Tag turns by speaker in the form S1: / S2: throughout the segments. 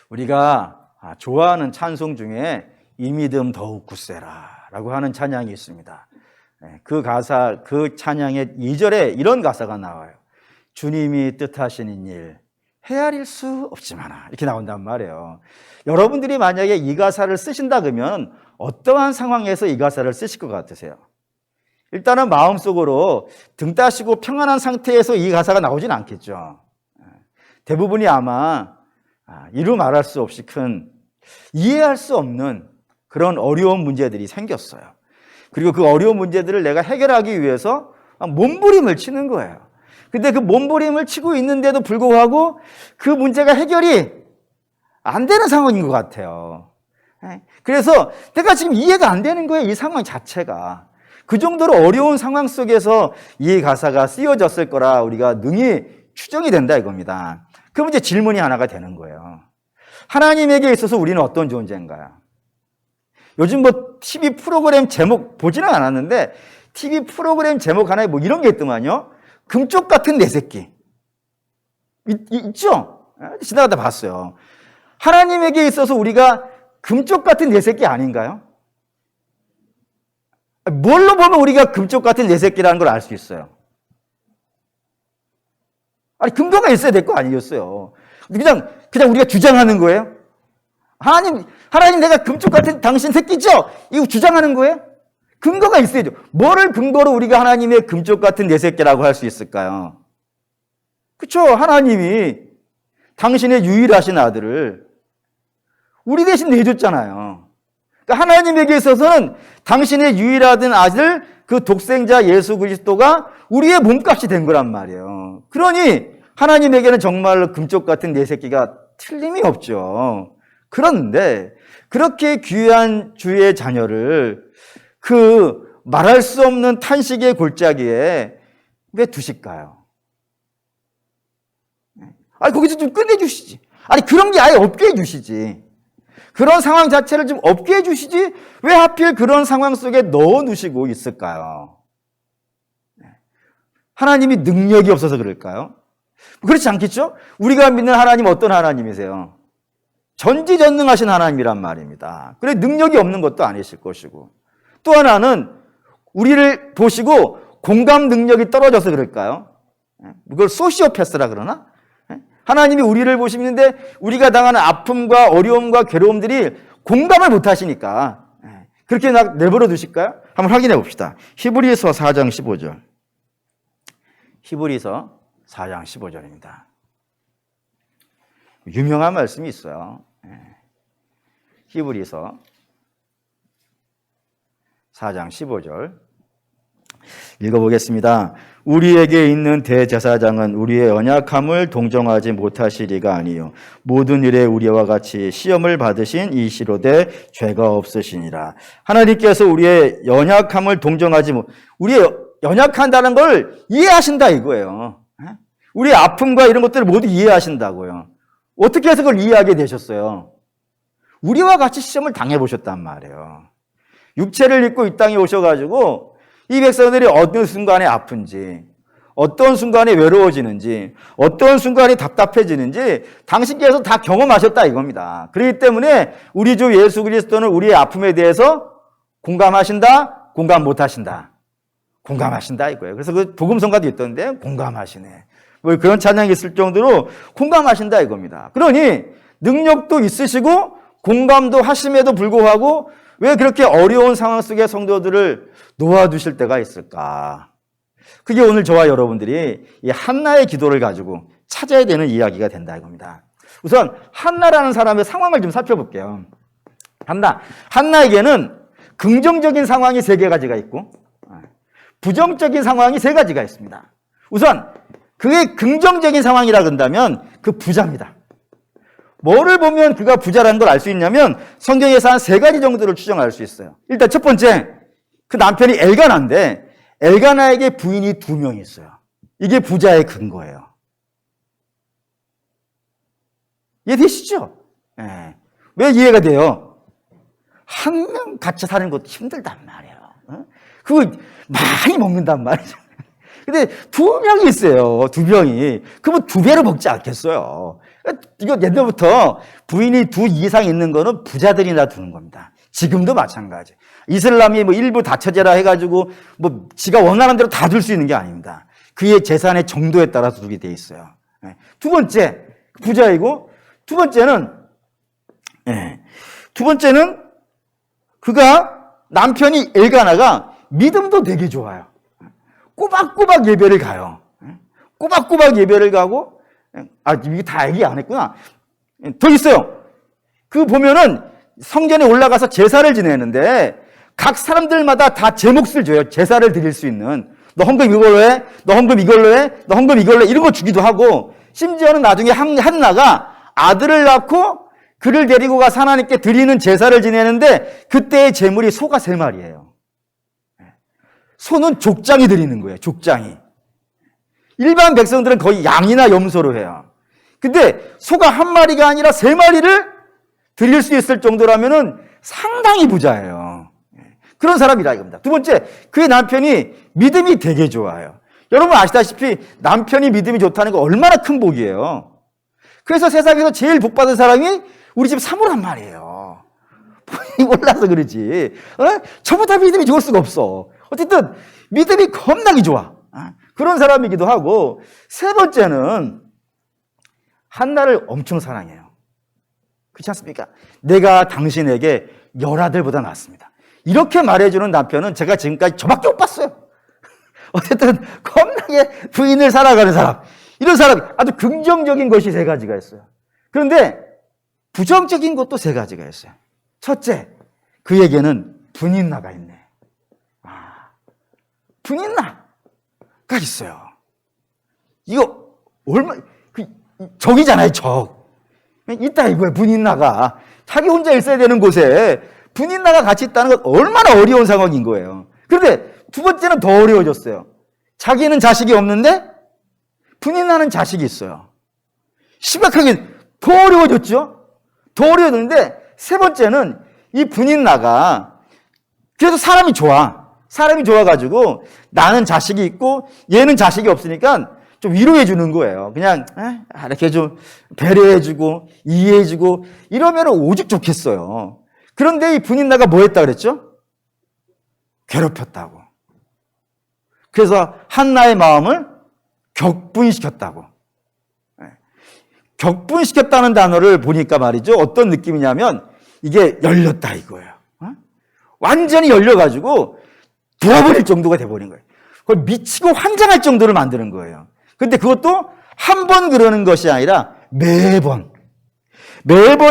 S1: 우리가 좋아하는 찬송 중에 이 믿음 더욱 굳세라 라고 하는 찬양이 있습니다. 그 가사, 그 찬양의 2절에 이런 가사가 나와요. 주님이 뜻하시는 일 헤아릴 수 없지만아, 이렇게 나온단 말이에요. 여러분들이 만약에 이 가사를 쓰신다 그러면 어떠한 상황에서 이 가사를 쓰실 것 같으세요? 일단은 마음속으로 등 따시고 평안한 상태에서 이 가사가 나오진 않겠죠. 대부분이 아마 이루 말할 수 없이 큰, 이해할 수 없는 그런 어려운 문제들이 생겼어요. 그리고 그 어려운 문제들을 내가 해결하기 위해서 몸부림을 치는 거예요. 근데 그 몸부림을 치고 있는데도 불구하고 그 문제가 해결이 안 되는 상황인 것 같아요. 그래서 내가 지금 이해가 안 되는 거예요, 이 상황 자체가. 그 정도로 어려운 상황 속에서 이 가사가 쓰여졌을 거라 우리가 능히 추정이 된다 이겁니다. 그럼 이제 질문이 하나가 되는 거예요. 하나님에게 있어서 우리는 어떤 존재인가요? 요즘 뭐 TV 프로그램 제목 보지는 않았는데 TV 프로그램 제목 하나에 뭐 이런 게 있더만요. 금쪽 같은 내 새끼. 있죠? 지나가다 봤어요. 하나님에게 있어서 우리가 금쪽 같은 내 새끼 아닌가요? 뭘로 보면 우리가 금쪽 같은 내 새끼라는 걸 알 수 있어요? 아니, 근거가 있어야 될 거 아니겠어요? 그냥 우리가 주장하는 거예요? 하나님 내가 금쪽 같은 당신 새끼죠? 이거 주장하는 거예요? 근거가 있어야죠. 뭐를 근거로 우리가 하나님의 금쪽 같은 내 새끼라고 할 수 있을까요? 그렇죠. 하나님이 당신의 유일하신 아들을 우리 대신 내줬잖아요. 그러니까 하나님에게 있어서는 당신의 유일하신 아들, 그 독생자 예수 그리스도가 우리의 몸값이 된 거란 말이에요. 그러니 하나님에게는 정말로 금쪽 같은 내 새끼가 틀림이 없죠. 그런데 그렇게 귀한 주의 자녀를 그 말할 수 없는 탄식의 골짜기에 왜 두실까요? 아니, 거기서 좀 끝내주시지. 아니, 그런 게 아예 없게 해주시지. 그런 상황 자체를 좀 없게 해주시지. 왜 하필 그런 상황 속에 넣어 놓으시고 있을까요? 하나님이 능력이 없어서 그럴까요? 그렇지 않겠죠? 우리가 믿는 하나님 어떤 하나님이세요? 전지전능하신 하나님이란 말입니다. 그래, 능력이 없는 것도 아니실 것이고. 또 하나는 우리를 보시고 공감 능력이 떨어져서 그럴까요? 이걸 소시오패스라 그러나? 하나님이 우리를 보시는데 우리가 당하는 아픔과 어려움과 괴로움들이 공감을 못 하시니까 그렇게 내버려 두실까요? 한번 확인해 봅시다. 히브리서 4장 15절. 히브리서 4장 15절입니다. 유명한 말씀이 있어요. 히브리서 4장 15절 읽어보겠습니다. 우리에게 있는 대제사장은 우리의 연약함을 동정하지 못하시리가 아니요 모든 일에 우리와 같이 시험을 받으신 이시로되 죄가 없으시니라. 하나님께서 우리의 연약함을 동정하지 우리의 연약한다는 걸 이해하신다 이거예요. 우리의 아픔과 이런 것들을 모두 이해하신다고요. 어떻게 해서 그걸 이해하게 되셨어요? 우리와 같이 시험을 당해보셨단 말이에요. 육체를 입고 이 땅에 오셔가지고 이 백성들이 어떤 순간에 아픈지, 어떤 순간에 외로워지는지, 어떤 순간에 답답해지는지 당신께서 다 경험하셨다 이겁니다. 그렇기 때문에 우리 주 예수 그리스도는 우리의 아픔에 대해서 공감하신다? 공감 못하신다? 공감하신다 이거예요. 그래서 그 복음성가도 있던데 공감하시네. 뭐 그런 찬양이 있을 정도로 공감하신다 이겁니다. 그러니 능력도 있으시고 공감도 하심에도 불구하고 왜 그렇게 어려운 상황 속에 성도들을 놓아두실 때가 있을까? 그게 오늘 저와 여러분들이 이 한나의 기도를 가지고 찾아야 되는 이야기가 된다 이겁니다. 우선 한나라는 사람의 상황을 좀 살펴볼게요. 한나에게는 긍정적인 상황이 3가지가 있고 부정적인 상황이 3가지가 있습니다. 우선 그게 긍정적인 상황이라 그런다면 그 부자입니다. 뭐를 보면 그가 부자라는 걸 알 수 있냐면 성경에서 한 3가지 정도를 추정할 수 있어요. 일단 첫 번째, 그 남편이 엘가나인데 엘가나에게 부인이 2명이 있어요. 이게 부자의 근거예요. 이해되시죠? 네. 왜 이해가 돼요? 한 명 같이 사는 것도 힘들단 말이에요. 그거 많이 먹는단 말이죠. 근데 두 명이 있어요. 두 명이. 그러면 두 배로 먹지 않겠어요. 이거 옛날부터 부인이 두 이상 있는 거는 부자들이나 두는 겁니다. 지금도 마찬가지. 이슬람이 뭐 일부 다처제라 해가지고 뭐 지가 원하는 대로 다 둘 수 있는 게 아닙니다. 그의 재산의 정도에 따라서 두게 돼 있어요. 두 번째, 부자이고, 두 번째는 그가 남편이 엘가나가 믿음도 되게 좋아요. 꼬박꼬박 예배를 가요. 꼬박꼬박 예배를 가고, 이게 다 얘기 안 했구나. 더 있어요. 그 보면은 성전에 올라가서 제사를 지내는데 각 사람들마다 다 제 몫을 줘요. 제사를 드릴 수 있는. 너 헌금 이걸로 해? 너 헌금 이걸로 해? 너 헌금 이걸로 해? 이런 거 주기도 하고, 심지어는 나중에 한나가 아들을 낳고 그를 데리고 가서 하나님께 드리는 제사를 지내는데 그때의 제물이 소가 3마리예요. 소는 족장이 드리는 거예요. 족장이. 일반 백성들은 거의 양이나 염소로 해요. 근데 소가 1마리가 아니라 3마리를 드릴 수 있을 정도라면은 상당히 부자예요. 그런 사람이라 이겁니다. 두 번째, 그의 남편이 믿음이 되게 좋아요. 여러분 아시다시피 남편이 믿음이 좋다는 거 얼마나 큰 복이에요. 그래서 세상에서 제일 복 받은 사람이 우리 집 사모란 말이에요. 몰라서 그러지. 저보다 믿음이 좋을 수가 없어. 어쨌든 믿음이 겁나게 좋아. 그런 사람이기도 하고, 세 번째는 한나를 엄청 사랑해요. 그렇지 않습니까? 내가 당신에게 10아들보다 낫습니다. 이렇게 말해주는 남편은 제가 지금까지 저밖에 못 봤어요. 어쨌든 겁나게 부인을 사랑하는 사람, 이런 사람이 아주 긍정적인 것이 3가지가 있어요. 그런데 부정적인 것도 3가지가 있어요. 첫째, 그에게는 분인나가 있네. 분인나가 있어요. 이거 적이잖아요, 적. 있다 이거예요. 분인나가 자기 혼자 있어야 되는 곳에 분인나가 같이 있다는 건 얼마나 어려운 상황인 거예요. 그런데 두 번째는 더 어려워졌어요. 자기는 자식이 없는데 분인나는 자식이 있어요. 심각하게 더 어려워졌죠. 더 어려워졌는데 세 번째는 이 분인나가 그래도 사람이 좋아. 사람이 좋아가지고 나는 자식이 있고 얘는 자식이 없으니까 좀 위로해 주는 거예요. 그냥 이렇게 좀 배려해 주고 이해해 주고 이러면 오죽 좋겠어요. 그런데 이 분인나가 뭐 했다 그랬죠? 괴롭혔다고. 그래서 한나의 마음을 격분시켰다고. 격분시켰다는 단어를 보니까 말이죠. 어떤 느낌이냐면 이게 열렸다 이거예요. 완전히 열려가지고 부어버릴 정도가 돼버린 거예요. 그걸 미치고 환장할 정도를 만드는 거예요. 근데 그것도 한 번 그러는 것이 아니라 매번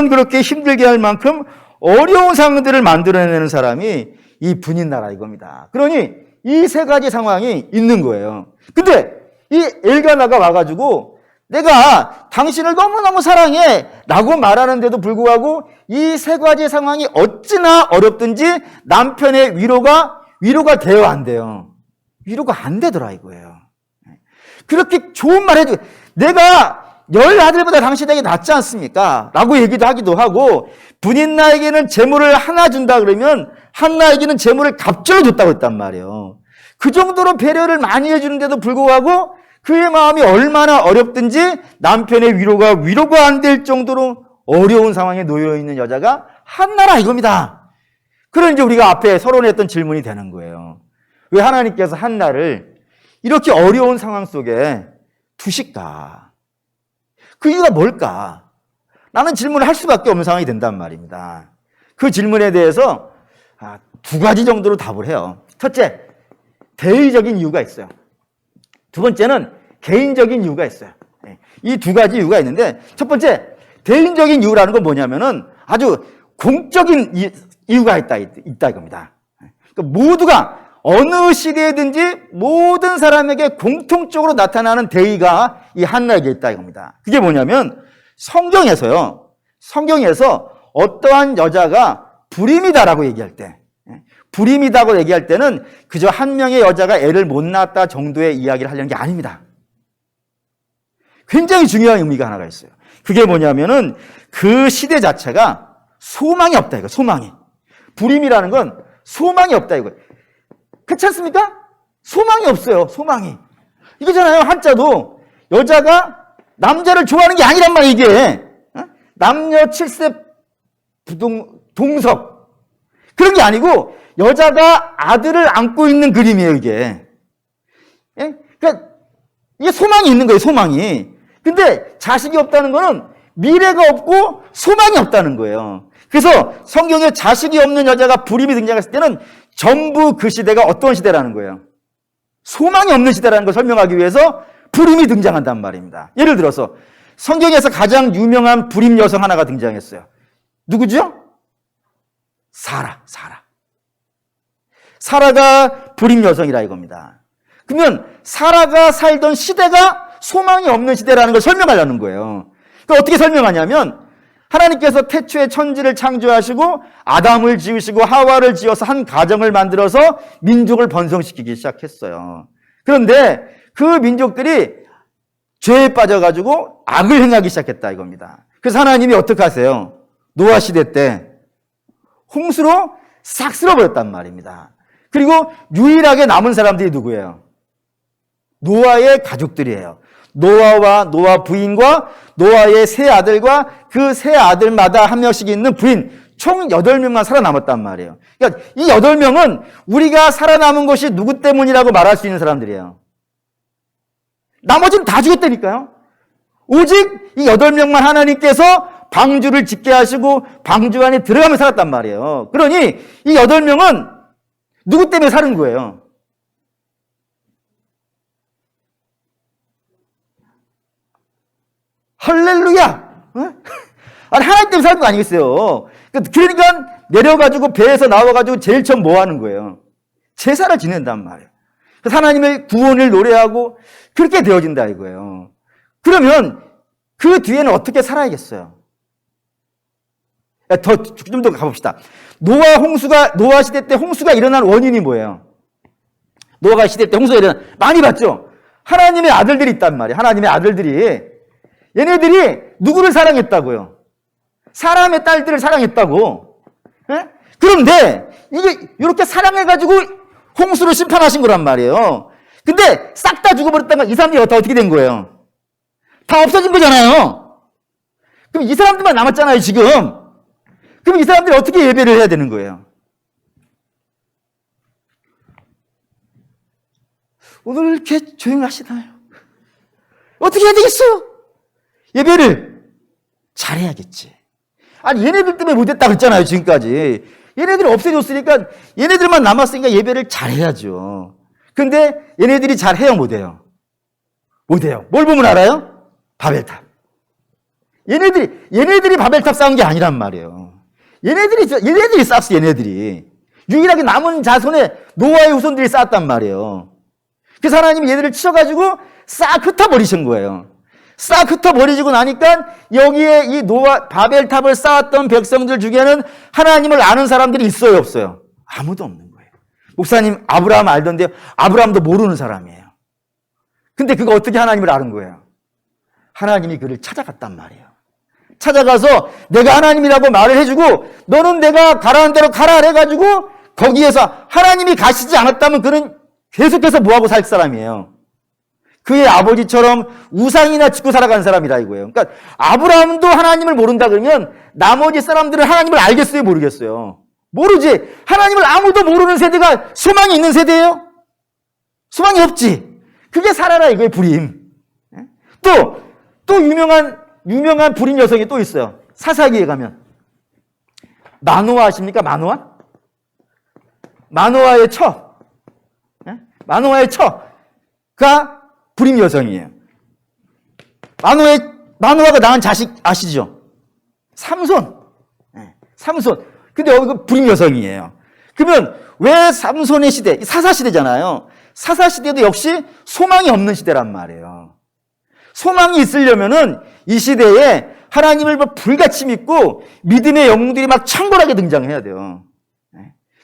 S1: 그렇게 힘들게 할 만큼 어려운 상황들을 만들어내는 사람이 이 분인나라 이겁니다. 그러니 이 3가지 상황이 있는 거예요. 근데 이 엘가나가 와가지고 내가 당신을 너무너무 사랑해 라고 말하는데도 불구하고 이 3가지 상황이 어찌나 어렵든지 남편의 위로가 돼요, 안 돼요? 위로가 안 되더라 이거예요. 그렇게 좋은 말 해도 내가 10아들보다 당신에게 낫지 않습니까? 라고 얘기도 하기도 하고, 분인나에게는 재물을 하나 준다 그러면 한나에게는 재물을 갑절로 줬다고 했단 말이에요. 그 정도로 배려를 많이 해주는데도 불구하고 그의 마음이 얼마나 어렵든지 남편의 위로가 안 될 정도로 어려운 상황에 놓여 있는 여자가 한나라 이겁니다. 그런 이제 우리가 앞에 서론했던 질문이 되는 거예요. 왜 하나님께서 한나를 이렇게 어려운 상황 속에 두실까? 그 이유가 뭘까? 라는 질문을 할 수밖에 없는 상황이 된단 말입니다. 그 질문에 대해서 2가지 정도로 답을 해요. 첫째, 대의적인 이유가 있어요. 두 번째는 개인적인 이유가 있어요. 이 2가지 이유가 있는데, 첫 번째, 대인적인 이유라는 건 뭐냐면은 아주 공적인 이유가 있다 이겁니다. 그러니까 모두가 어느 시대에든지 모든 사람에게 공통적으로 나타나는 대의가 이 한나에게 있다 이겁니다. 그게 뭐냐면 성경에서 어떠한 여자가 불임이다라고 얘기할 때, 불임이다고 얘기할 때는 그저 한 명의 여자가 애를 못 낳았다 정도의 이야기를 하려는 게 아닙니다. 굉장히 중요한 의미가 하나가 있어요. 그게 뭐냐면은 그 시대 자체가 소망이 없다 이거. 소망이. 불임이라는 건 소망이 없다 이거. 그렇지 않습니까? 소망이 없어요. 소망이. 이거잖아요. 한자도 여자가 남자를 좋아하는 게 아니란 말이야, 이게. 남녀 7세 동석. 그런 게 아니고 여자가 아들을 안고 있는 그림이에요, 이게. 예? 그러니까 이게 소망이 있는 거예요, 소망이. 근데 자식이 없다는 거는 미래가 없고 소망이 없다는 거예요. 그래서 성경에 자식이 없는 여자가 불임이 등장했을 때는 전부 그 시대가 어떤 시대라는 거예요. 소망이 없는 시대라는 걸 설명하기 위해서 불임이 등장한단 말입니다. 예를 들어서 성경에서 가장 유명한 불임 여성 하나가 등장했어요. 누구죠? 사라가 불임 여성이라 이겁니다. 그러면 사라가 살던 시대가 소망이 없는 시대라는 걸 설명하려는 거예요. 그러니까 어떻게 설명하냐면 하나님께서 태초에 천지를 창조하시고 아담을 지으시고 하와를 지어서 한 가정을 만들어서 민족을 번성시키기 시작했어요. 그런데 그 민족들이 죄에 빠져가지고 악을 행하기 시작했다 이겁니다. 그래서 하나님이 어떻게 하세요? 노아 시대 때 홍수로 싹 쓸어버렸단 말입니다. 그리고 유일하게 남은 사람들이 누구예요? 노아의 가족들이에요. 노아와 노아 부인과 노아의 세 아들과 그 세 아들마다 한 명씩 있는 부인 총 8명만 살아남았단 말이에요. 그러니까 이 8명은 우리가 살아남은 것이 누구 때문이라고 말할 수 있는 사람들이에요. 나머지는 다 죽었다니까요. 오직 이 8명만 하나님께서 방주를 짓게 하시고 방주 안에 들어가며 살았단 말이에요. 그러니 이 8명은 누구 때문에 사는 거예요? 할렐루야! 아니, 하나님 때문에 사는 거 아니겠어요? 그러니까 내려가지고 배에서 나와가지고 제일 처음 뭐 하는 거예요? 제사를 지낸단 말이에요. 그래서 하나님의 구원을 노래하고 그렇게 되어진다 이거예요. 그러면 그 뒤에는 어떻게 살아야겠어요? 좀 더 가봅시다. 노아 시대 때 홍수가 일어난 원인이 뭐예요? 노아 시대 때 홍수가 많이 봤죠? 하나님의 아들들이 있단 말이에요. 하나님의 아들들이. 얘네들이 누구를 사랑했다고요? 사람의 딸들을 사랑했다고. 예? 그런데 이게 이렇게 사랑해가지고 홍수로 심판하신 거란 말이에요. 근데 싹 다 죽어버렸다가 이 사람들이 다 어떻게 된 거예요? 다 없어진 거잖아요. 그럼 이 사람들만 남았잖아요, 지금. 그럼 이 사람들이 어떻게 예배를 해야 되는 거예요? 오늘 이렇게 조용하시나요? 어떻게 해야 되겠어요? 예배를 잘해야겠지. 아니, 얘네들 때문에 못했다고 했잖아요, 지금까지. 얘네들이 없애줬으니까 얘네들만 남았으니까 예배를 잘해야죠. 근데 얘네들이 잘해요, 못해요? 못해요. 뭘 보면 알아요? 바벨탑. 얘네들이 바벨탑 쌓은 게 아니란 말이에요. 얘네들이 쌓았어, 얘네들이. 유일하게 남은 자손에 노아의 후손들이 쌓았단 말이에요. 그래서 하나님이 얘들을 치셔가지고 싹 흩어버리신 거예요. 싹 흩어버리고 나니까 여기에 이 바벨탑을 쌓았던 백성들 중에는 하나님을 아는 사람들이 있어요, 없어요? 아무도 없는 거예요. 목사님, 아브라함 알던데요? 아브라함도 모르는 사람이에요. 근데 그거 어떻게 하나님을 아는 거예요? 하나님이 그를 찾아갔단 말이에요. 찾아가서 내가 하나님이라고 말을 해주고 너는 내가 가라는 대로 가라 해가지고 거기에서 하나님이 가시지 않았다면 그는 계속해서 뭐하고 살 사람이에요? 그의 아버지처럼 우상이나 짓고 살아간 사람이라 이거예요. 그러니까 아브라함도 하나님을 모른다 그러면 나머지 사람들은 하나님을 알겠어요, 모르겠어요? 모르지. 하나님을 아무도 모르는 세대가 소망이 있는 세대예요? 소망이 없지. 그게 살아라 이거예요, 불임. 또 유명한 불임 여성이 또 있어요. 사사기에 가면 마노아 아십니까? 마노아의 처. 마노아의 처가 불임 여성이에요. 마노아가 낳은 자식 아시죠? 삼손. 근데 여기 불임 여성이에요. 그러면 왜 삼손의 시대, 사사시대잖아요. 사사시대도 역시 소망이 없는 시대란 말이에요. 소망이 있으려면은 이 시대에 하나님을 불같이 믿고 믿음의 영웅들이 막 창궐하게 등장해야 돼요.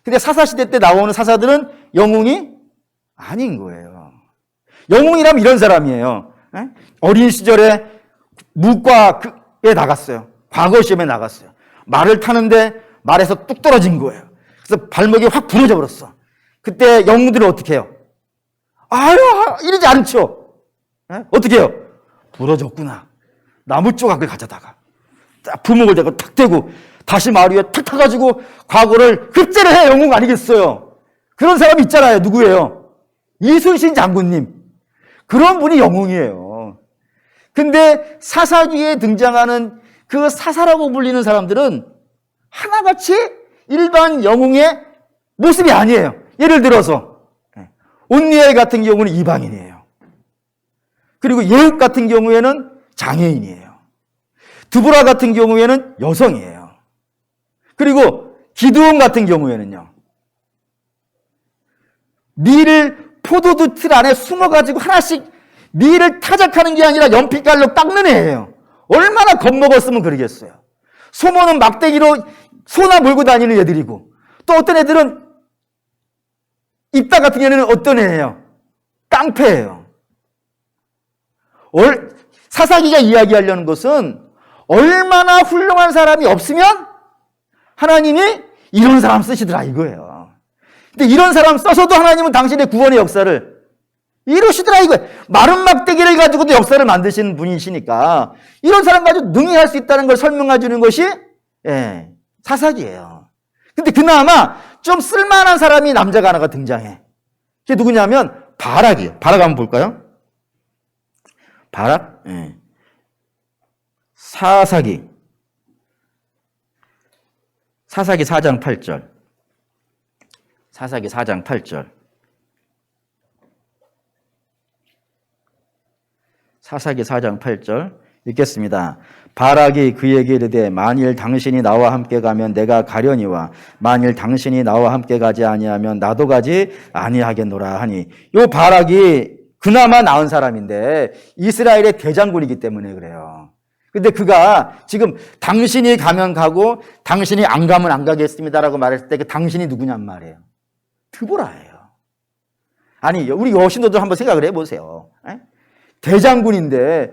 S1: 근데 사사시대 때 나오는 사사들은 영웅이 아닌 거예요. 영웅이라면 이런 사람이에요. 어린 시절에 무과에 나갔어요. 과거 시험에 나갔어요. 말을 타는데 말에서 뚝 떨어진 거예요. 그래서 발목이 확 부러져 버렸어. 그때 영웅들은 어떻게 해요? 아유, 이러지 않죠. 어떻게 해요? 부러졌구나. 나무 조각을 가져다가 딱 부목을 대고 탁 대고 다시 마을 위에 탁 타가지고 과거를 급제를 해. 영웅 아니겠어요? 그런 사람이 있잖아요. 누구예요? 이순신 장군님. 그런 분이 영웅이에요. 근데 사사기에 등장하는 그 사사라고 불리는 사람들은 하나같이 일반 영웅의 모습이 아니에요. 예를 들어서 온니엘 같은 경우는 이방인이에요. 그리고 예후 같은 경우에는 장애인이에요. 드보라 같은 경우에는 여성이에요. 그리고 기드온 같은 경우에는요, 밀을 포도주 틀 안에 숨어가지고 하나씩 밀을 타작하는 게 아니라 연필깔로 깎는 애예요. 얼마나 겁먹었으면 그러겠어요. 소모는 막대기로 소나 몰고 다니는 애들이고, 또 어떤 애들은 입다 같은 경우에는 어떤 애예요? 깡패예요. 사사기가 이야기하려는 것은 얼마나 훌륭한 사람이 없으면 하나님이 이런 사람 쓰시더라 이거예요. 근데 이런 사람 써서도 하나님은 당신의 구원의 역사를 이루시더라 이거예요. 마른 막대기를 가지고도 역사를 만드시는 분이시니까 이런 사람 가지고 능히 할 수 있다는 걸 설명해 주는 것이 사사기예요. 근데 그나마 좀 쓸만한 사람이 남자가 하나가 등장해. 그게 누구냐면 바락이에요. 바락 한번 볼까요? 바락? 사사기 4장 8절. 사사기 4장 8절. 사사기 4장 8절 읽겠습니다. 바락이 그에게 이르되 만일 당신이 나와 함께 가면 내가 가려니와 만일 당신이 나와 함께 가지 아니하면 나도 가지 아니하겠노라 하니, 요 바락이 그나마 나은 사람인데 이스라엘의 대장군이기 때문에 그래요. 근데 그가 지금 당신이 가면 가고 당신이 안 가면 안 가겠습니다라고 말했을 때 그 당신이 누구냔 말이에요. 드보라예요. 아니 우리 여신도들 한번 생각을 해보세요. 대장군인데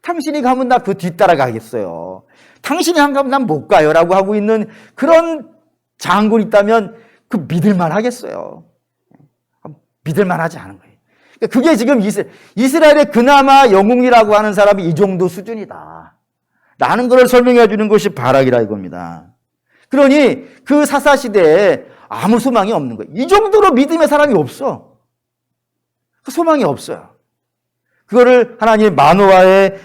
S1: 당신이 가면 나 그 뒤따라 가겠어요. 당신이 안 가면 난 못 가요 라고 하고 있는 그런 장군이 있다면 그 믿을만 하겠어요. 믿을만 하지 않은 거예요. 그게 지금 이스라엘의 그나마 영웅이라고 하는 사람이 이 정도 수준이다 라는 걸 설명해 주는 것이 바락이라 이겁니다. 그러니 그 사사시대에 아무 소망이 없는 거예요. 이 정도로 믿음의 사람이 없어. 그 소망이 없어요. 그거를 하나님 마노아의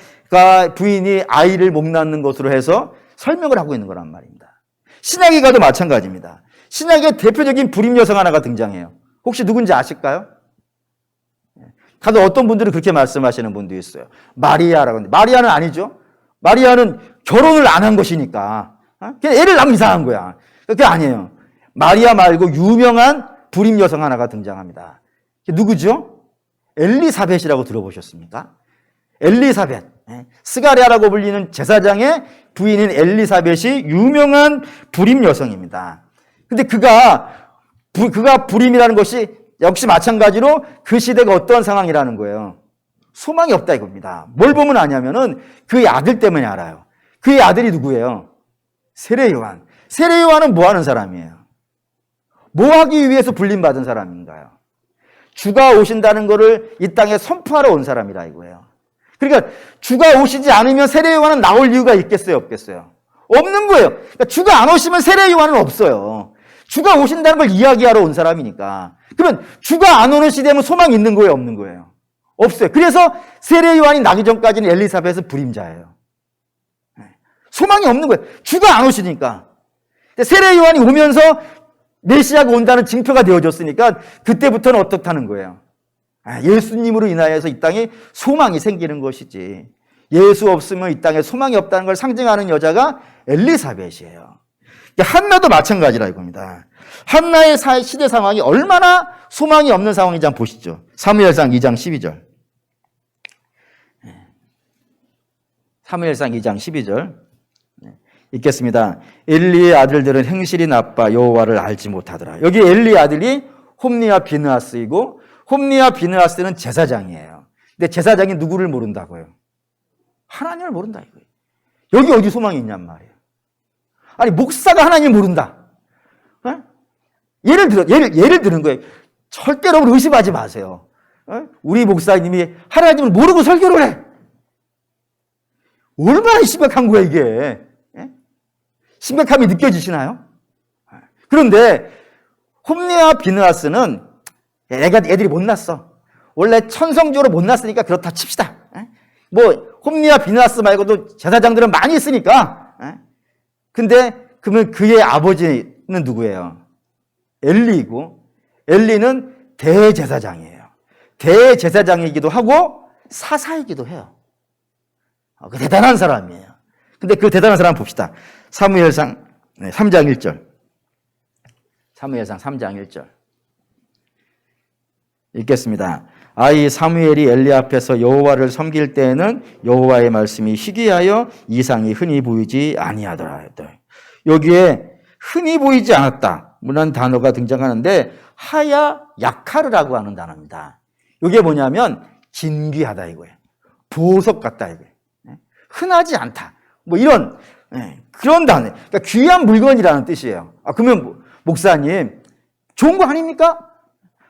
S1: 부인이 아이를 못 낳는 것으로 해서 설명을 하고 있는 거란 말입니다. 신약에 가도 마찬가지입니다. 신약에 대표적인 불임 여성 하나가 등장해요. 혹시 누군지 아실까요? 다들 어떤 분들은 그렇게 말씀하시는 분도 있어요. 마리아라고 하는데 마리아는 아니죠. 마리아는 결혼을 안 한 것이니까 그냥 애를 낳으면 이상한 거야. 그게 아니에요. 마리아 말고 유명한 불임 여성 하나가 등장합니다. 누구죠? 엘리사벳이라고 들어보셨습니까? 엘리사벳, 스가랴라고 불리는 제사장의 부인인 엘리사벳이 유명한 불임 여성입니다. 근데 그가 불임이라는 것이 역시 마찬가지로 그 시대가 어떤 상황이라는 거예요. 소망이 없다 이겁니다. 뭘 보면 아냐면은 그의 아들 때문에 알아요. 그의 아들이 누구예요? 세례 요한. 세례 요한은 뭐 하는 사람이에요? 뭐 하기 위해서 불림받은 사람인가요? 주가 오신다는 것을 이 땅에 선포하러 온 사람이라 이거예요. 그러니까 주가 오시지 않으면 세례 요한은 나올 이유가 있겠어요, 없겠어요? 없는 거예요. 그러니까 주가 안 오시면 세례 요한은 없어요. 주가 오신다는 걸 이야기하러 온 사람이니까. 그러면 주가 안 오는 시대면 소망이 있는 거예요, 없는 거예요? 없어요. 그래서 세례 요한이 나기 전까지는 엘리사벳은 불임자예요. 소망이 없는 거예요. 주가 안 오시니까. 세례 요한이 오면서 메시아가 온다는 징표가 되어졌으니까 그때부터는 어떻다는 거예요? 예수님으로 인하여서 이 땅에 소망이 생기는 것이지. 예수 없으면 이 땅에 소망이 없다는 걸 상징하는 여자가 엘리사벳이에요. 한나도 마찬가지라 이겁니다. 한나의 시대 상황이 얼마나 소망이 없는 상황인지 한번 보시죠. 사무엘상 2장 12절. 사무엘상 2장 12절. 읽겠습니다. 엘리의 아들들은 행실이 나빠 여호와를 알지 못하더라. 여기 엘리의 아들이 홈리와 비느하스이고 홈리와 비느하스는 제사장이에요. 근데 제사장이 누구를 모른다고요? 하나님을 모른다 이거예요. 여기 어디 소망이 있냔 말이에요. 아니 목사가 하나님을 모른다. 예를 드는 거예요. 절대로 의심하지 마세요. 우리 목사님이 하나님을 모르고 설교를 해. 얼마나 심각한 거야 이게. 심각함이 느껴지시나요? 그런데 홈리와 비느하스는 애들이 못났어. 원래 천성적으로 못났으니까 그렇다 칩시다. 뭐 홈리와 비느하스 말고도 제사장들은 많이 있으니까. 근데 그러면 그의 아버지는 누구예요? 엘리이고, 엘리는 대제사장이에요. 대제사장이기도 하고 사사이기도 해요. 그 대단한 사람이에요. 근데 그 대단한 사람 봅시다. 사무엘상 3장 1절. 사무엘상 3장 1절. 읽겠습니다. 아이 사무엘이 엘리 앞에서 여호와를 섬길 때에는 여호와의 말씀이 희귀하여 이상이 흔히 보이지 아니하더라. 여기에 흔히 보이지 않았다 라는 단어가 등장하는데 하야 약하르라고 하는 단어입니다. 이게 뭐냐면 진귀하다 이거예요. 보석 같다 이거예요. 흔하지 않다. 뭐 이런 그런 단어. 그러니까 귀한 물건이라는 뜻이에요. 그러면 목사님 좋은 거 아닙니까?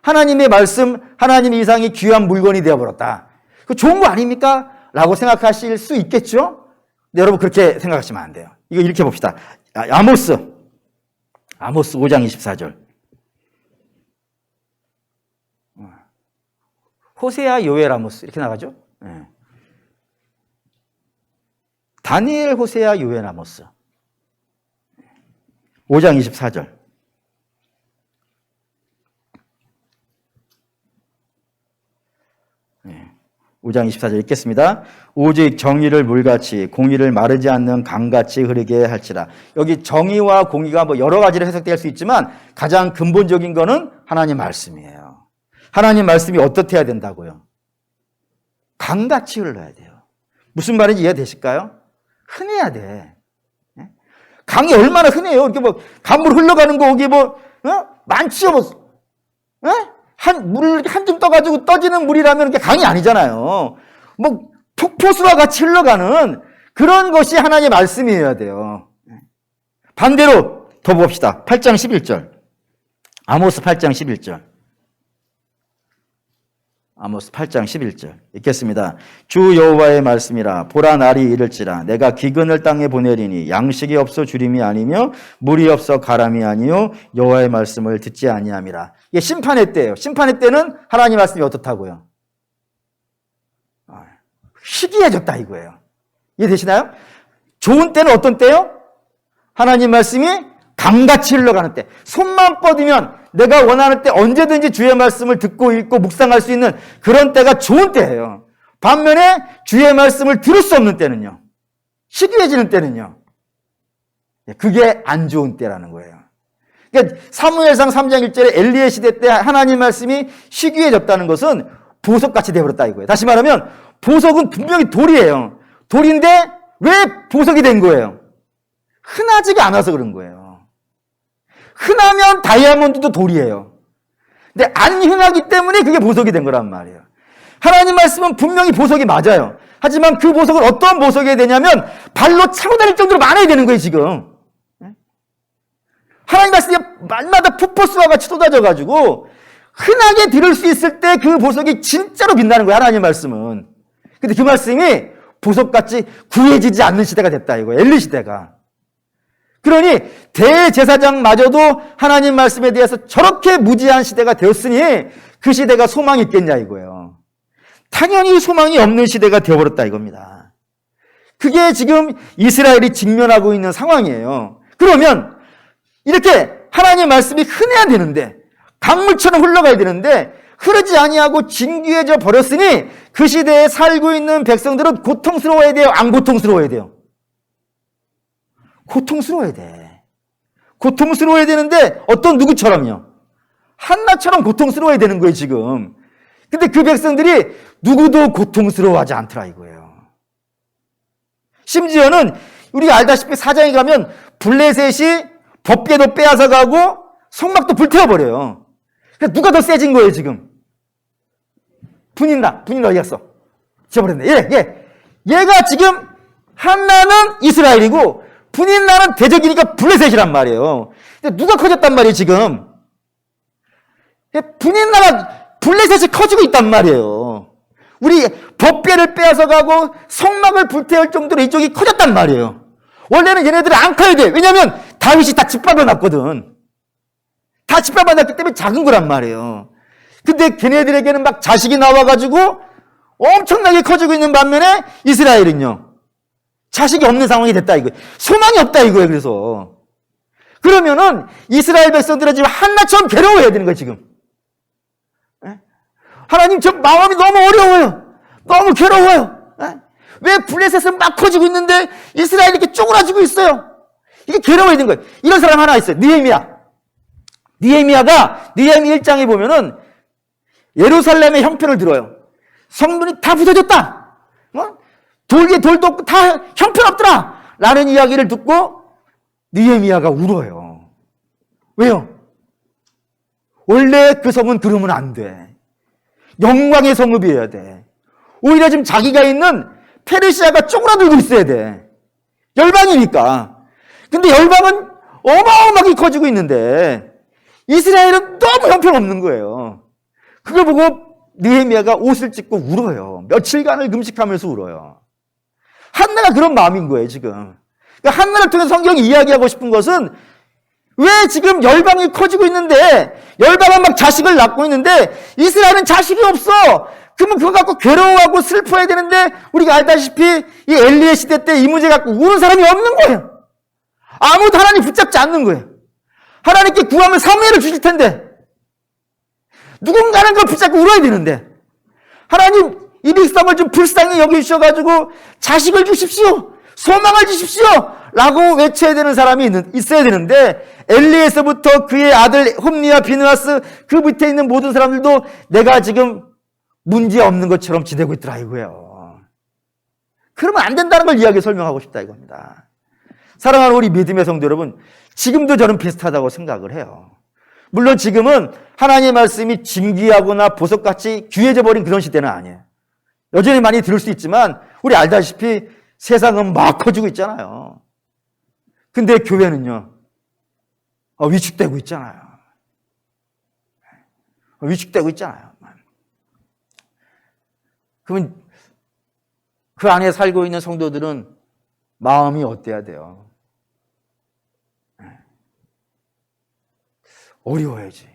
S1: 하나님의 말씀, 하나님의 이상이 귀한 물건이 되어버렸다. 그 좋은 거 아닙니까? 라고 생각하실 수 있겠죠? 근데 여러분 그렇게 생각하시면 안 돼요. 이거 이렇게 봅시다. 아모스 5장 24절. 호세아, 요엘, 아모스 이렇게 나가죠? 다니엘, 호세아, 요엘, 아모스 5장 24절. 5장 24절 읽겠습니다. 오직 정의를 물같이 공의를 마르지 않는 강같이 흐르게 할지라. 여기 정의와 공의가 뭐 여러 가지로 해석될 수 있지만 가장 근본적인 거는 하나님 말씀이에요. 하나님 말씀이 어떻게 해야 된다고요? 강같이 흘러야 돼요. 무슨 말인지 이해되실까요? 흔해야 돼. 강이 얼마나 흔해요? 이렇게 뭐 강물 흘러가는 거 여기 뭐 많지요 뭐. 물 한 줌 떠가지고 떠지는 물이라면 그게 강이 아니잖아요. 뭐 폭포수와 같이 흘러가는 그런 것이 하나님의 말씀이어야 돼요. 반대로 더 봅시다. 8장 11절. 아모스 8장 11절. 아모스 8장 11절 읽겠습니다. 주 여호와의 말씀이라 보라 날이 이를지라 내가 기근을 땅에 보내리니 양식이 없어 주림이 아니며 물이 없어 가람이 아니요 여호와의 말씀을 듣지 아니함이라. 이게 심판의 때예요. 심판의 때는 하나님 말씀이 어떻다고요? 희귀해졌다 이거예요. 이해되시나요? 좋은 때는 어떤 때요? 하나님 말씀이 강같이 흘러가는 때. 손만 뻗으면 내가 원하는 때 언제든지 주의 말씀을 듣고 읽고 묵상할 수 있는 그런 때가 좋은 때예요. 반면에 주의 말씀을 들을 수 없는 때는요. 희귀해지는 때는요. 그게 안 좋은 때라는 거예요. 그러니까 사무엘상 3장 1절에 엘리의 시대 때 하나님 말씀이 희귀해졌다는 것은 보석같이 되어버렸다 이거예요. 다시 말하면 보석은 분명히 돌이에요. 돌인데 왜 보석이 된 거예요? 흔하지가 않아서 그런 거예요. 흔하면 다이아몬드도 돌이에요. 근데 안 흔하기 때문에 그게 보석이 된 거란 말이에요. 하나님 말씀은 분명히 보석이 맞아요. 하지만 그 보석을 어떤 보석이 되냐면 발로 차고 다닐 정도로 많아야 되는 거예요 지금. 하나님 말씀이 말마다 폭포수와 같이 쏟아져가지고 흔하게 들을 수 있을 때 그 보석이 진짜로 빛나는 거예요. 하나님 말씀은. 근데 그 말씀이 보석같이 구해지지 않는 시대가 됐다 이거예요. 엘리 시대가. 그러니 대제사장마저도 하나님 말씀에 대해서 저렇게 무지한 시대가 되었으니 그 시대가 소망이 있겠냐 이거예요. 당연히 소망이 없는 시대가 되어버렸다 이겁니다. 그게 지금 이스라엘이 직면하고 있는 상황이에요. 그러면 이렇게 하나님 말씀이 흔해야 되는데 강물처럼 흘러가야 되는데 흐르지 아니하고 진귀해져 버렸으니 그 시대에 살고 있는 백성들은 고통스러워야 돼요? 안 고통스러워야 돼요? 고통스러워야 돼. 고통스러워야 되는데 어떤 누구처럼요? 한나처럼 고통스러워야 되는 거예요 지금. 근데 그 백성들이 누구도 고통스러워하지 않더라 이거예요. 심지어는 우리가 알다시피 사장에 가면 블레셋이 법궤도 빼앗아 가고 성막도 불태워버려요. 그러니까 누가 더 세진 거예요 지금? 분인나 어디 갔어? 지워버렸네. 얘가 지금 한나는 이스라엘이고 분인나는 대적이니까 블레셋이란 말이에요. 근데 누가 커졌단 말이에요 지금? 분인나가 블레셋이 커지고 있단 말이에요. 우리 법궤를 빼앗아가고 성막을 불태울 정도로 이쪽이 커졌단 말이에요. 원래는 얘네들이 안 커야 돼. 왜냐하면 다윗이 다 짓밟아놨거든. 다 짓밟아놨기 때문에 작은 거란 말이에요. 근데 걔네들에게는 막 자식이 나와가지고 엄청나게 커지고 있는 반면에 이스라엘은요, 자식이 없는 상황이 됐다 이거예요. 소망이 없다 이거예요. 그래서 그러면은 이스라엘 백성들은 지금 한나처럼 괴로워해야 되는 거예요. 지금 하나님, 저 마음이 너무 어려워요. 너무 괴로워요. 왜 블레셋은 막 커지고 있는데 이스라엘이 이렇게 쪼그라지고 있어요? 이게 괴로워야 되는 거예요. 이런 사람 하나 있어요. 느헤미야. 느헤미야가 느헤미 1장에 보면은 예루살렘의 형편을 들어요. 성문이 다 부서졌다. 돌 위에 돌도 없고 다 형편없더라. 라는 이야기를 듣고 느헤미야가 울어요. 왜요? 원래 그 성은 그러면 안 돼. 영광의 성읍이어야 돼. 오히려 지금 자기가 있는 페르시아가 쪼그라들고 있어야 돼. 열방이니까. 근데 열방은 어마어마하게 커지고 있는데 이스라엘은 너무 형편없는 거예요. 그걸 보고 느헤미야가 옷을 찢고 울어요. 며칠간을 금식하면서 울어요. 한나가 그런 마음인 거예요, 지금. 그러니까 한나를 통해서 성경이 이야기하고 싶은 것은 왜 지금 열방이 커지고 있는데, 열방은 막 자식을 낳고 있는데 이스라엘은 자식이 없어. 그러면 그거 갖고 괴로워하고 슬퍼해야 되는데, 우리가 알다시피 이 엘리의 시대 때 이 문제 갖고 우는 사람이 없는 거예요. 아무도 하나님 붙잡지 않는 거예요. 하나님께 구하면 사무엘을 주실 텐데 누군가는 그걸 붙잡고 울어야 되는데, 하나님 이 백성을 좀 불쌍히 여기주셔가지고 자식을 주십시오, 소망을 주십시오 라고 외쳐야 되는 사람이 있어야 되는데, 엘리에서부터 그의 아들 홈리와 비느하스, 그 밑에 있는 모든 사람들도 내가 지금 문제 없는 것처럼 지내고 있더라 이거예요. 그러면 안 된다는 걸 이야기 설명하고 싶다 이겁니다. 사랑하는 우리 믿음의 성도 여러분, 지금도 저는 비슷하다고 생각을 해요. 물론 지금은 하나님의 말씀이 진귀하거나 보석같이 귀해져 버린 그런 시대는 아니에요. 여전히 많이 들을 수 있지만 우리 알다시피 세상은 막 커지고 있잖아요. 근데 교회는요, 위축되고 있잖아요. 위축되고 있잖아요. 그러면 그 안에 살고 있는 성도들은 마음이 어때야 돼요? 어려워야지.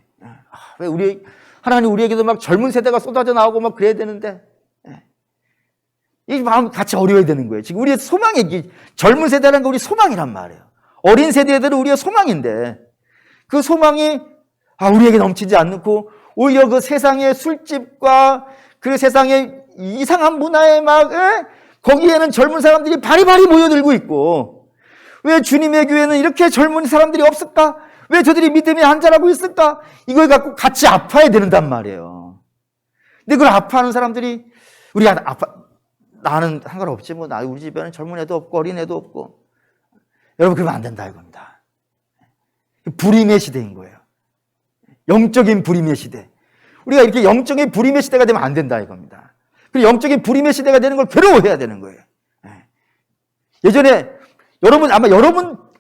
S1: 왜 하나님 우리에게도 막 젊은 세대가 쏟아져 나오고 막 그래야 되는데, 이 마음 같이 어려워야 되는 거예요. 지금 우리의 소망이, 젊은 세대라는 게 우리 소망이란 말이에요. 어린 세대들은 우리의 소망인데, 그 소망이 우리에게 넘치지 않고 오히려 그 세상의 술집과 그 세상의 이상한 문화에 거기에는 젊은 사람들이 바리바리 모여들고 있고, 왜 주님의 교회는 이렇게 젊은 사람들이 없을까? 왜 저들이 믿음이 안 자라고 있을까? 이걸 갖고 같이 아파야 된단 말이에요. 근데 그걸 아파하는 사람들이, 나는 상관없지, 우리 집에는 젊은 애도 없고 어린 애도 없고. 여러분, 그러면 안 된다 이겁니다. 불임의 시대인 거예요. 영적인 불임의 시대. 우리가 이렇게 영적인 불임의 시대가 되면 안 된다 이겁니다. 그리고 영적인 불임의 시대가 되는 걸 괴로워해야 되는 거예요. 예전에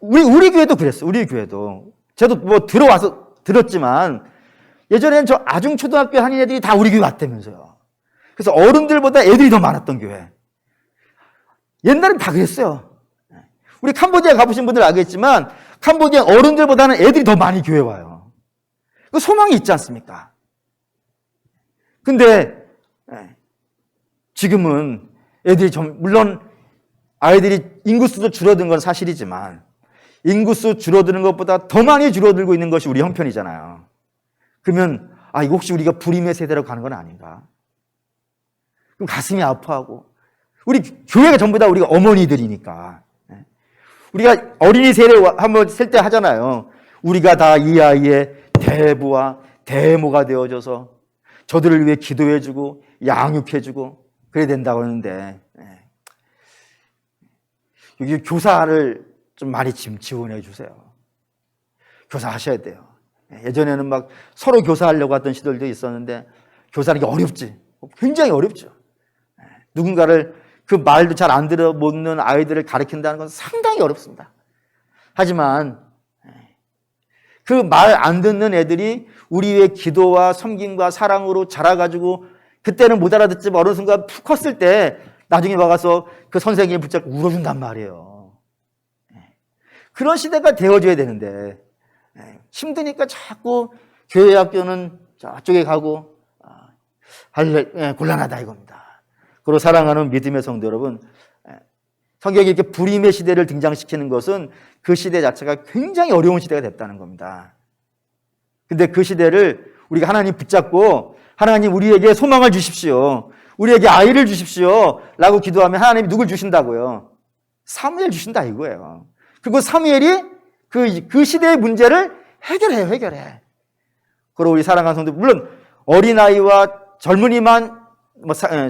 S1: 우리 교회도 그랬어. 우리 교회도. 저도 들어와서 들었지만, 예전에는 저 아중초등학교 한인 애들이 다 우리 교회 왔다면서요. 그래서 어른들보다 애들이 더 많았던 교회. 옛날엔 다 그랬어요. 우리 캄보디아 가보신 분들 알겠지만, 캄보디아 어른들보다는 애들이 더 많이 교회 와요. 그 소망이 있지 않습니까? 근데 지금은 물론 아이들이 인구수도 줄어든 건 사실이지만, 인구수 줄어드는 것보다 더 많이 줄어들고 있는 것이 우리 형편이잖아요. 그러면 이거 혹시 우리가 불임의 세대로 가는 건 아닌가? 그럼 가슴이 아파하고, 우리 교회가 전부 다 우리가 어머니들이니까, 우리가 어린이 세례 한번 셀 때 하잖아요. 우리가 다 이 아이의 대부와 대모가 되어줘서 저들을 위해 기도해주고 양육해주고 그래야 된다고 하는데, 여기 교사를 좀 많이 지원해 주세요. 교사하셔야 돼요. 예전에는 막 서로 교사하려고 하던 시절도 있었는데, 교사하는 게 어렵지. 굉장히 어렵죠. 누군가를 그 말도 잘 안 들어보는 아이들을 가르친다는 건 상당히 어렵습니다. 하지만 그 말 안 듣는 애들이 우리의 기도와 섬김과 사랑으로 자라가지고 그때는 못 알아듣지만 어느 순간 푹 컸을 때 나중에 와가서 그 선생님이 붙잡고 울어준단 말이에요. 그런 시대가 되어줘야 되는데 힘드니까 자꾸 교회 학교는 저쪽에 가고 곤란하다 이겁니다. 그리고 사랑하는 믿음의 성도 여러분, 성경이 이렇게 불임의 시대를 등장시키는 것은 그 시대 자체가 굉장히 어려운 시대가 됐다는 겁니다. 근데 그 시대를 우리가 하나님 붙잡고 하나님 우리에게 소망을 주십시오. 우리에게 아이를 주십시오. 라고 기도하면 하나님이 누굴 주신다고요? 사무엘 주신다 이거예요. 그리고 사무엘이 그 시대의 문제를 해결해. 그리고 우리 사랑하는 성도, 물론 어린아이와 젊은이만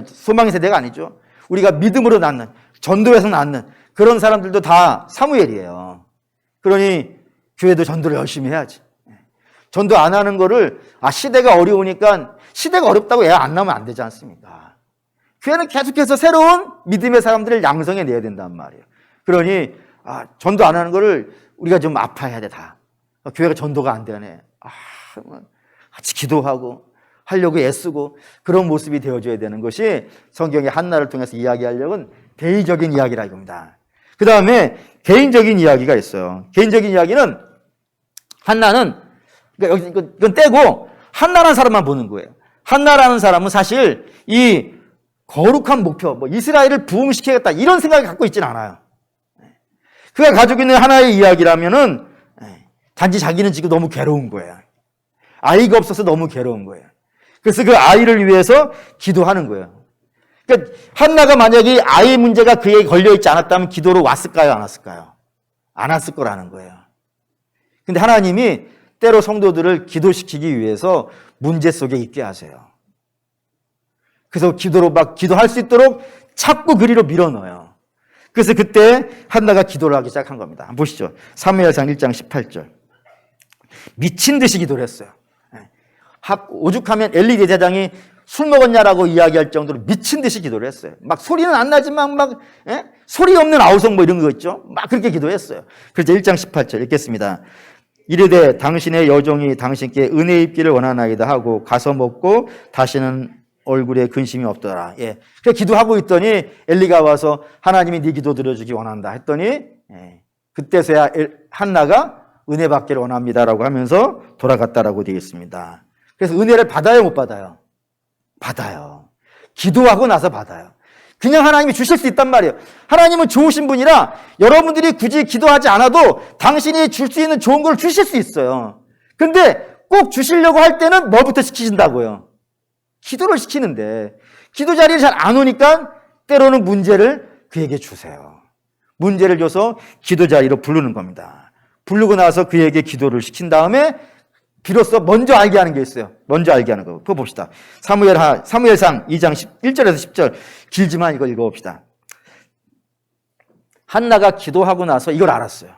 S1: 소망의 세대가 아니죠. 우리가 믿음으로 낳는, 전도해서 낳는 그런 사람들도 다 사무엘이에요. 그러니 교회도 전도를 열심히 해야지. 전도 안 하는 거를 시대가 어려우니까 시대가 어렵다고 애 안 낳으면 안 되지 않습니까? 교회는 계속해서 새로운 믿음의 사람들을 양성해내야 된단 말이에요. 그러니 전도 안 하는 거를 우리가 좀 아파해야 돼 다. 교회가 전도가 안 되네. 같이 기도하고 하려고 애쓰고 그런 모습이 되어줘야 되는 것이 성경의 한나를 통해서 이야기하려는 대의적인 이야기라 이겁니다. 그 다음에 개인적인 이야기가 있어요. 개인적인 이야기는 한나는 이건 떼고 한나라는 사람만 보는 거예요. 한나라는 사람은 사실 이 거룩한 목표, 이스라엘을 부흥시키겠다 이런 생각을 갖고 있지는 않아요. 그가 가지고 있는 하나의 이야기라면은 단지 자기는 지금 너무 괴로운 거예요. 아이가 없어서 너무 괴로운 거예요. 그래서 그 아이를 위해서 기도하는 거예요. 그러니까 한나가 만약에 아이 문제가 그에게 걸려있지 않았다면 기도로 왔을까요? 안 왔을까요? 안 왔을 거라는 거예요. 근데 하나님이 때로 성도들을 기도시키기 위해서 문제 속에 있게 하세요. 그래서 기도로 기도할 수 있도록 자꾸 그리로 밀어넣어요. 그래서 그때 한나가 기도를 하기 시작한 겁니다. 한번 보시죠. 사무엘상 1장 18절. 미친 듯이 기도를 했어요. 오죽하면 엘리 대제사장이 술 먹었냐라고 이야기할 정도로 미친 듯이 기도를 했어요. 소리는 안 나지만 소리 없는 아우성 이런 거 있죠. 그렇게 기도했어요. 그래서 1장 18절 읽겠습니다. 이르되 당신의 여종이 당신께 은혜 입기를 원하나이다 하고 가서 먹고 다시는 얼굴에 근심이 없더라. 그래서 기도하고 있더니 엘리가 와서 하나님이 네 기도 들어주기 원한다 했더니 그때서야 한나가 은혜 받기를 원합니다라고 하면서 돌아갔다라고 되어 있습니다. 그래서 은혜를 받아요, 못 받아요? 받아요. 기도하고 나서 받아요. 그냥 하나님이 주실 수 있단 말이에요. 하나님은 좋으신 분이라 여러분들이 굳이 기도하지 않아도 당신이 줄 수 있는 좋은 걸 주실 수 있어요. 근데 꼭 주시려고 할 때는 뭐부터 시키신다고요? 기도를 시키는데 기도 자리에 잘 안 오니까 때로는 문제를 그에게 주세요. 문제를 줘서 기도 자리로 부르는 겁니다. 부르고 나서 그에게 기도를 시킨 다음에 비로소 먼저 알게 하는 게 있어요. 먼저 알게 하는 거. 그거 봅시다. 사무엘상 2장 1절에서 10절. 길지만 이걸 읽어봅시다. 한나가 기도하고 나서 이걸 알았어요.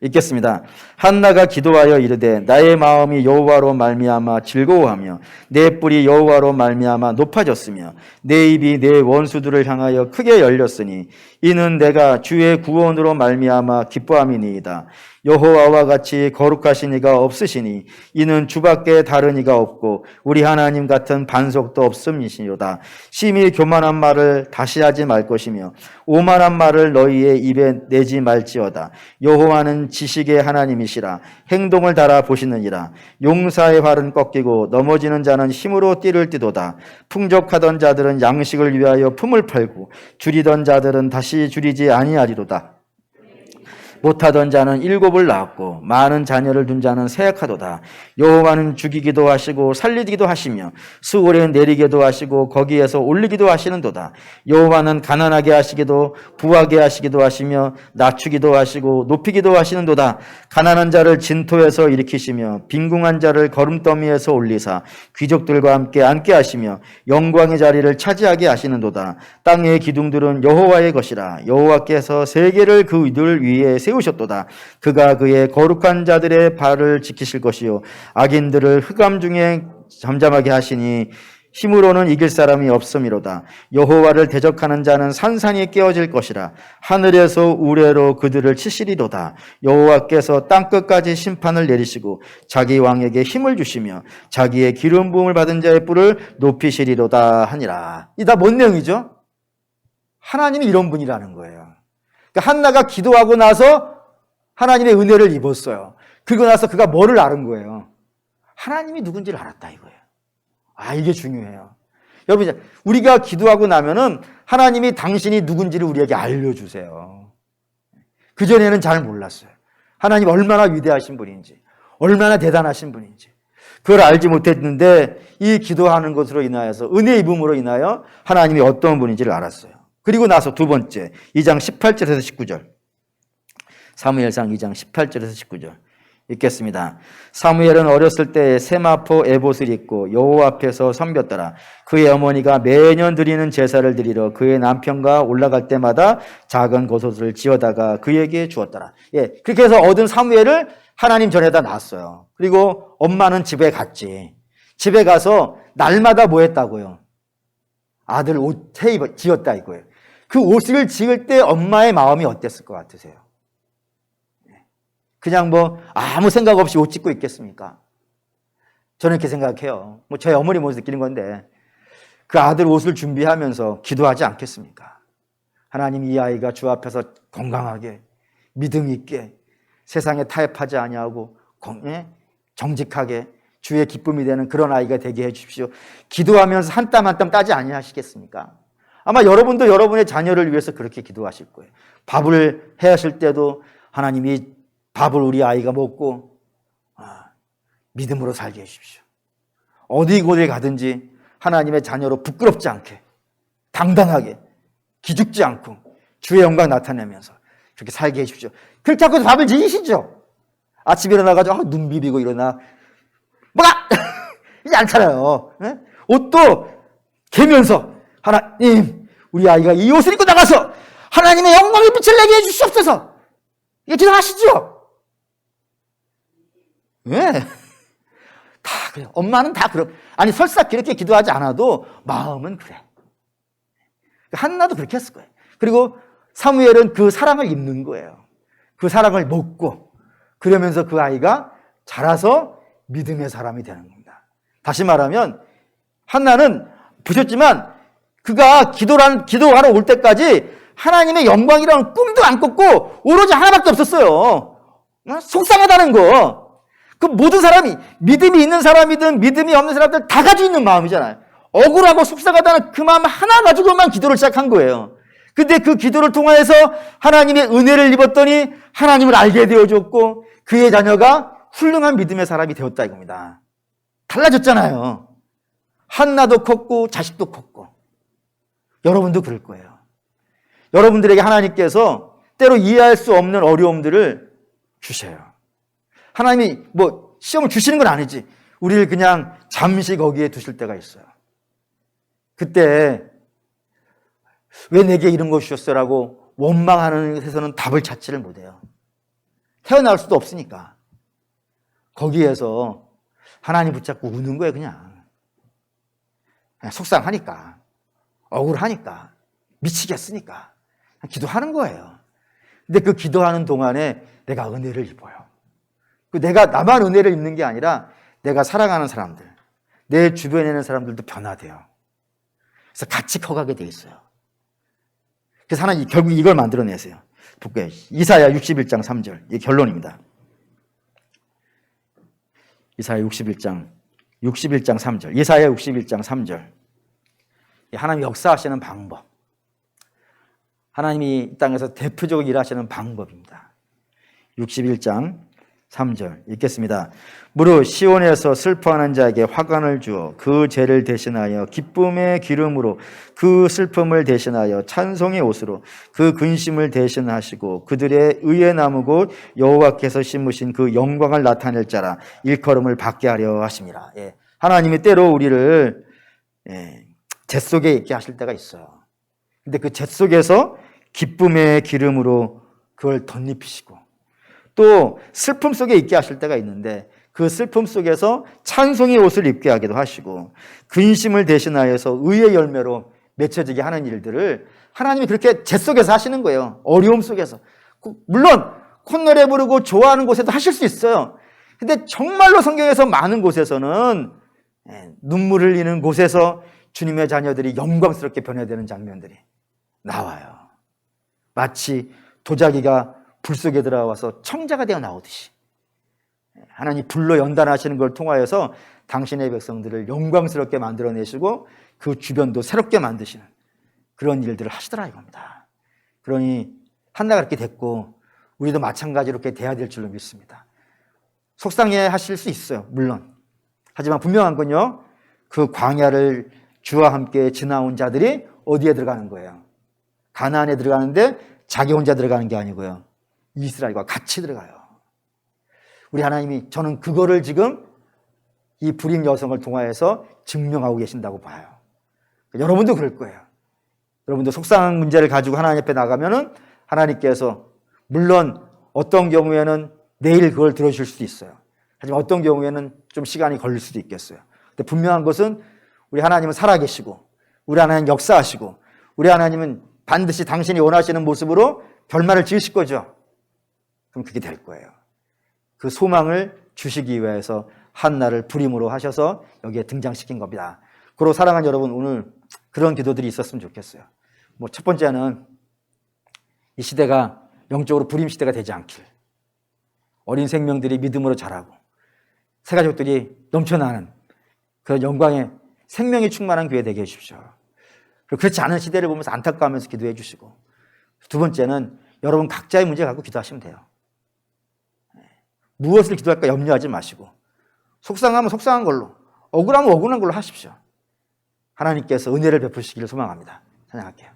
S1: 읽겠습니다. 한나가 기도하여 이르되 나의 마음이 여호와로 말미암아 즐거워하며 내 뿔이 여호와로 말미암아 높아졌으며 내 입이 내 원수들을 향하여 크게 열렸으니 이는 내가 주의 구원으로 말미암아 기뻐함이니이다. 여호와와 같이 거룩하신 이가 없으시니 이는 주밖에 다른 이가 없고 우리 하나님 같은 반석도 없음이시로다. 심히 교만한 말을 다시 하지 말 것이며 오만한 말을 너희의 입에 내지 말지어다. 여호와는 지식의 하나님이시라. 행동을 달아 보시느니라. 용사의 활은 꺾이고 넘어지는 자는 힘으로 띠를 띠도다. 풍족하던 자들은 양식을 위하여 품을 팔고 줄이던 자들은 다시 줄이지 아니하리로다. 못하던 자는 7을 낳았고 많은 자녀를 둔 자는 세약하도다. 여호와는 죽이기도 하시고 살리기도 하시며 수월에 내리기도 하시고 거기에서 올리기도 하시는도다. 여호와는 가난하게 하시기도 부하게 하시기도 하시며 낮추기도 하시고 높이기도 하시는도다. 가난한 자를 진토에서 일으키시며 빈궁한 자를 거름더미에서 올리사 귀족들과 함께 앉게 하시며 영광의 자리를 차지하게 하시는도다. 땅의 기둥들은 여호와의 것이라. 여호와께서 세계를 그들 위에 세우셨도다. 그가 그의 거룩한 자들의 발을 지키실 것이요 악인들을 흑암 중에 잠잠하게 하시니 힘으로는 이길 사람이 없음이로다. 여호와를 대적하는 자는 산산이 깨어질 것이라. 하늘에서 우레로 그들을 치시리로다. 여호와께서 땅끝까지 심판을 내리시고 자기 왕에게 힘을 주시며 자기의 기름 부음을 받은 자의 뿔을 높이시리로다 하니라. 이 다 뭔 내용이죠? 하나님이 이런 분이라는 거예요. 그러니까 한나가 기도하고 나서 하나님의 은혜를 입었어요. 그리고 나서 그가 뭐를 알은 거예요? 하나님이 누군지를 알았다 이거예요. 이게 중요해요. 여러분, 우리가 기도하고 나면은 하나님이 당신이 누군지를 우리에게 알려주세요. 그전에는 잘 몰랐어요. 하나님 얼마나 위대하신 분인지, 얼마나 대단하신 분인지. 그걸 알지 못했는데 이 기도하는 것으로 인하여서 은혜 입음으로 인하여 하나님이 어떤 분인지를 알았어요. 그리고 나서 두 번째, 2장 18절에서 19절. 사무엘상 2장 18절에서 19절. 읽겠습니다. 사무엘은 어렸을 때 세마포 에봇을 입고 여호와 앞에서 섬겼더라. 그의 어머니가 매년 드리는 제사를 드리러 그의 남편과 올라갈 때마다 작은 겉옷을 지어다가 그에게 주었더라. 그렇게 해서 얻은 사무엘을 하나님 전에다 놨어요. 그리고 엄마는 집에 갔지. 집에 가서 날마다 뭐 했다고요? 아들 옷 지었다 이거예요. 그 옷을 지을 때 엄마의 마음이 어땠을 것 같으세요? 그냥 뭐 아무 생각 없이 옷 찢고 있겠습니까? 저는 이렇게 생각해요. 뭐 저희 어머니 모습 느끼는 건데 그 아들 옷을 준비하면서 기도하지 않겠습니까? 하나님, 이 아이가 주 앞에서 건강하게 믿음 있게 세상에 타협하지 아니하고 정직하게 주의 기쁨이 되는 그런 아이가 되게 해 주십시오. 기도하면서 한 땀 한 땀 따지 아니하시겠습니까? 아마 여러분도 여러분의 자녀를 위해서 그렇게 기도하실 거예요. 밥을 해 하실 때도 하나님이 밥을 우리 아이가 먹고 믿음으로 살게 해주십시오. 어디 곳에 가든지 하나님의 자녀로 부끄럽지 않게 당당하게 기죽지 않고 주의 영광 나타내면서 그렇게 살게 해주십시오. 그렇게 하고 밥을 지으시죠. 아침에 일어나가지고 눈 비비고 일어나 뭐가 이게 않잖아요. 옷도 개면서 하나님, 우리 아이가 이 옷을 입고 나가서 하나님의 영광의 빛을 내게 해주시옵소서. 이게 기도하시죠. 왜? 다 그래요. 엄마는 다 그럼. 설사 그렇게 기도하지 않아도 마음은 그래. 한나도 그렇게 했을 거예요. 그리고 사무엘은 그 사랑을 입는 거예요. 그 사랑을 먹고 그러면서 그 아이가 자라서 믿음의 사람이 되는 겁니다. 다시 말하면 한나는 보셨지만 그가 기도하러 올 때까지 하나님의 영광이라는 꿈도 안 꿨고 오로지 하나밖에 없었어요. 속상하다는 거. 그 모든 사람이 믿음이 있는 사람이든 믿음이 없는 사람들 다 가지고 있는 마음이잖아요. 억울하고 속상하다는 그 마음 하나 가지고만 기도를 시작한 거예요. 근데 그 기도를 통해서 하나님의 은혜를 입었더니 하나님을 알게 되어줬고 그의 자녀가 훌륭한 믿음의 사람이 되었다 이겁니다. 달라졌잖아요. 한나도 컸고 자식도 컸고. 여러분도 그럴 거예요. 여러분들에게 하나님께서 때로 이해할 수 없는 어려움들을 주셔요. 하나님이 뭐 시험을 주시는 건 아니지. 우리를 그냥 잠시 거기에 두실 때가 있어요. 그때 왜 내게 이런 거 주셨어라고 원망하는 데서는 답을 찾지를 못해요. 태어날 수도 없으니까. 거기에서 하나님 붙잡고 우는 거예요, 그냥 속상하니까, 억울하니까, 미치겠으니까 기도하는 거예요. 근데 그 기도하는 동안에 내가 은혜를 입어요. 내가 나만 은혜를 입는 게 아니라 내가 사랑하는 사람들, 내 주변에 있는 사람들도 변화돼요. 그래서 같이 커가게 돼 있어요. 그래서 하나님 결국 이걸 만들어내세요. 볼게요. 이사야 61장 3절. 이게 결론입니다. 이사야 61장 3절. 이사야 61장 3절. 하나님 역사하시는 방법. 하나님이 이 땅에서 대표적으로 일하시는 방법입니다. 61장 3절 읽겠습니다. 무릇 시온에서 슬퍼하는 자에게 화관을 주어 그 죄를 대신하여 기쁨의 기름으로 그 슬픔을 대신하여 찬송의 옷으로 그 근심을 대신하시고 그들의 의의 나무 곧 여호와께서 심으신 그 영광을 나타낼 자라 일컬음을 받게 하려 하심이라. 하나님이 때로 우리를 재 속에 있게 하실 때가 있어요. 근데 그 재 속에서 기쁨의 기름으로 그걸 덧입히시고 또 슬픔 속에 있게 하실 때가 있는데 그 슬픔 속에서 찬송의 옷을 입게 하기도 하시고 근심을 대신하여서 의의 열매로 맺혀지게 하는 일들을 하나님이 그렇게 재 속에서 하시는 거예요. 어려움 속에서. 물론 콧노래 부르고 좋아하는 곳에도 하실 수 있어요. 근데 정말로 성경에서 많은 곳에서는 눈물을 흘리는 곳에서 주님의 자녀들이 영광스럽게 변화되는 장면들이 나와요. 마치 도자기가 불 속에 들어와서 청자가 되어 나오듯이 하나님 불로 연단하시는 걸 통하여서 당신의 백성들을 영광스럽게 만들어내시고 그 주변도 새롭게 만드시는 그런 일들을 하시더라 이겁니다. 그러니 한나가 그렇게 됐고 우리도 마찬가지로 그렇게 돼야 될 줄로 믿습니다. 속상해 하실 수 있어요. 물론. 하지만 분명한 건요. 그 광야를 주와 함께 지나온 자들이 어디에 들어가는 거예요? 가나안에 들어가는데 자기 혼자 들어가는 게 아니고요. 이스라엘과 같이 들어가요. 우리 하나님이 저는 그거를 지금 이 불임 여성을 통하여서 증명하고 계신다고 봐요. 여러분도 그럴 거예요. 여러분도 속상한 문제를 가지고 하나님 앞에 나가면은 하나님께서 물론 어떤 경우에는 내일 그걸 들어주실 수도 있어요. 하지만 어떤 경우에는 좀 시간이 걸릴 수도 있겠어요. 근데 분명한 것은 우리 하나님은 살아계시고 우리 하나님은 역사하시고 우리 하나님은 반드시 당신이 원하시는 모습으로 결말을 지으실 거죠. 그럼 그게 될 거예요. 그 소망을 주시기 위해서 한나를 불임으로 하셔서 여기에 등장시킨 겁니다. 그리고 사랑하는 여러분, 오늘 그런 기도들이 있었으면 좋겠어요. 첫 번째는 이 시대가 영적으로 불임 시대가 되지 않길, 어린 생명들이 믿음으로 자라고 새 가족들이 넘쳐나는 그런 영광의 생명이 충만한 교회 되게 해주십시오. 그리고 그렇지 않은 시대를 보면서 안타까워하면서 기도해 주시고, 두 번째는 여러분 각자의 문제 갖고 기도하시면 돼요. 무엇을 기도할까 염려하지 마시고 속상하면 속상한 걸로, 억울하면 억울한 걸로 하십시오. 하나님께서 은혜를 베푸시기를 소망합니다. 찬양할게요.